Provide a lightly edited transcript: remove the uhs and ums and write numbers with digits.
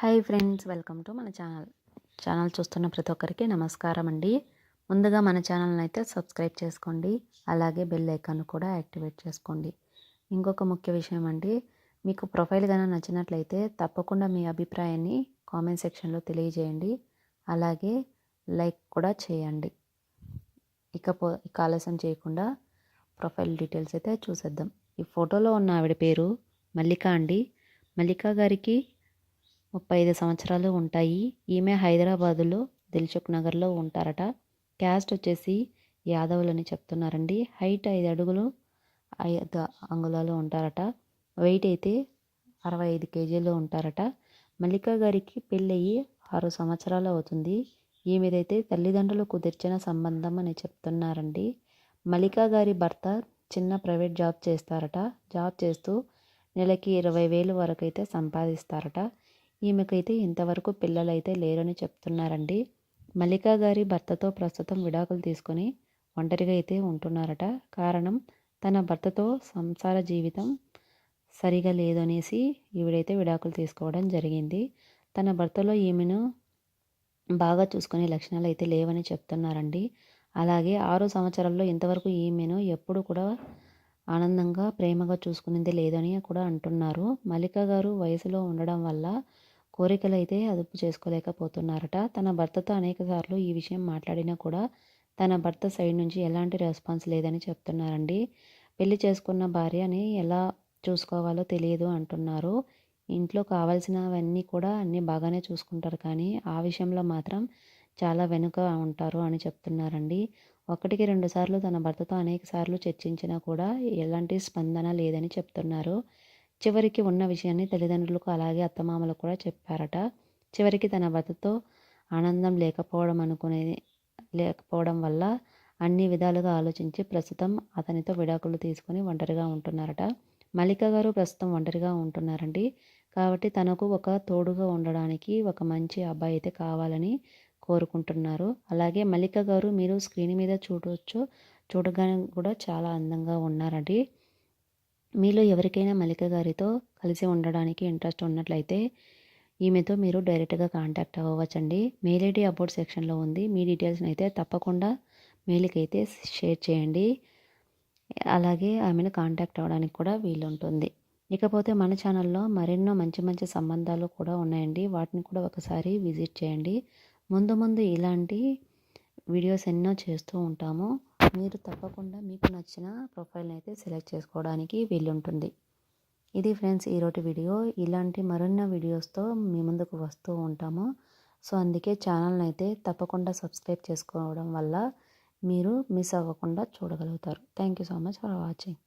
Hi friends, welcome to మన channel చూస్తున్న ప్రతి ఒక్కరికి నమస్కారం అండి. ముందుగా మన ఛానల్ని అయితే సబ్స్క్రైబ్ చేసుకోండి, అలాగే బెల్ ఐకాన్ కూడా యాక్టివేట్ చేసుకోండి. ఇంకొక ముఖ్య విషయం అండి, మీకు ప్రొఫైల్ కానీ నచ్చినట్లయితే తప్పకుండా మీ అభిప్రాయాన్ని కామెంట్ సెక్షన్లో తెలియజేయండి, అలాగే లైక్ కూడా చేయండి. ఇక ఆలస్యం చేయకుండా ప్రొఫైల్ డీటెయిల్స్ అయితే చూసేద్దాం. ఈ ఫోటోలో ఉన్న ఆవిడ పేరు మల్లిక అండి. మల్లిక గారికి 35 సంవత్సరాలు ఉంటాయి. ఈమె హైదరాబాదులో దిల్సుఖ్ నగర్లో ఉంటారట. క్యాస్ట్ వచ్చేసి యాదవులని చెప్తున్నారండి. హైట్ 5 అడుగులు 5 అంగుళాలు ఉంటారట. వెయిట్ అయితే 65 కేజీలు ఉంటారట. మల్లికా గారికి పెళ్ళయి 6 సంవత్సరాలు అవుతుంది. ఈమెదైతే తల్లిదండ్రులు కుదిర్చిన సంబంధం అని చెప్తున్నారండి. మల్లికా గారి భర్త చిన్న ప్రైవేట్ జాబ్ చేస్తారట. జాబ్ చేస్తూ నెలకి 20,000 వరకు అయితే సంపాదిస్తారట. ఈమెకైతే ఇంతవరకు పిల్లలైతే లేరని చెప్తున్నారండి. మల్లికా గారి భర్తతో ప్రస్తుతం విడాకులు తీసుకొని ఒంటరిగా అయితే ఉంటున్నారట. కారణం, తన భర్తతో సంసార జీవితం సరిగా లేదనేసి ఈవిడైతే విడాకులు తీసుకోవడం జరిగింది. తన భర్తలో ఈమెను బాగా చూసుకునే లక్షణాలు అయితే లేవని చెప్తున్నారండి. అలాగే 6 సంవత్సరాల్లో ఇంతవరకు ఈమెను ఎప్పుడు కూడా ఆనందంగా ప్రేమగా చూసుకునేది లేదని కూడా అంటున్నారు. మల్లికా గారు వయసులో ఉండడం వల్ల కోరికలు అయితే అదుపు చేసుకోలేకపోతున్నారట. తన భర్తతో అనేకసార్లు ఈ విషయం మాట్లాడినా కూడా తన భర్త సైడ్ నుంచి ఎలాంటి రెస్పాన్స్ లేదని చెప్తున్నారండి. పెళ్లి చేసుకున్న భార్యని ఎలా చూసుకోవాలో తెలియదు అంటున్నారు. ఇంట్లో కావాల్సినవన్నీ కూడా అన్నీ బాగానే చూసుకుంటారు, కానీ ఆ విషయంలో మాత్రం చాలా వెనుక ఉంటారు అని చెప్తున్నారండి. 1-2 సార్లు తన భర్తతో అనేక సార్లు చర్చించినా కూడా ఎలాంటి స్పందన లేదని చెప్తున్నారు. చివరికి ఉన్న విషయాన్ని తల్లిదండ్రులకు అలాగే అత్తమామలకు కూడా చెప్పారట. చివరికి తన భర్తతో ఆనందం లేకపోవడం వల్ల అన్ని విధాలుగా ఆలోచించి ప్రస్తుతం అతనితో విడాకులు తీసుకొని ఒంటరిగా ఉంటున్నారట. మల్లిక గారు ప్రస్తుతం ఒంటరిగా ఉంటున్నారండి. కాబట్టి తనకు ఒక తోడుగా ఉండడానికి ఒక మంచి అబ్బాయి అయితే కావాలని కోరుకుంటున్నారు. అలాగే మల్లిక గారు మీరు స్క్రీన్ మీద చూడవచ్చు, చూడగానే కూడా చాలా అందంగా ఉన్నారండి. మీలో ఎవరికైనా మల్లిక గారితో కలిసి ఉండడానికి ఇంట్రెస్ట్ ఉన్నట్లయితే ఈమెతో మీరు డైరెక్ట్గా కాంటాక్ట్ అవ్వవచ్చండి. మెయిల్ ఐడి అబౌట్ సెక్షన్లో ఉంది. మీ డీటెయిల్స్ని అయితే తప్పకుండా మెయిల్కి అయితే షేర్ చేయండి. అలాగే ఆమెను కాంటాక్ట్ అవ్వడానికి కూడా వీలుంటుంది. ఇకపోతే మన ఛానల్లో మరెన్నో మంచి మంచి సంబంధాలు కూడా ఉన్నాయండి. వాటిని కూడా ఒకసారి విజిట్ చేయండి. ముందు ఇలాంటి వీడియోస్ ఎన్నో చేస్తూ ఉంటాము. మీరు తప్పకుండా మీకు నచ్చిన ప్రొఫైల్ని అయితే సెలెక్ట్ చేసుకోవడానికి వీలుంటుంది. ఇది ఫ్రెండ్స్ ఈరోజు వీడియో. ఇలాంటి మరిన్ని వీడియోస్తో మీ ముందుకు వస్తూ ఉంటాము. సో అందుకే ఛానల్ని అయితే తప్పకుండా సబ్స్క్రైబ్ చేసుకోవడం వల్ల మీరు మిస్ అవ్వకుండా చూడగలుగుతారు. Thank you so much for watching.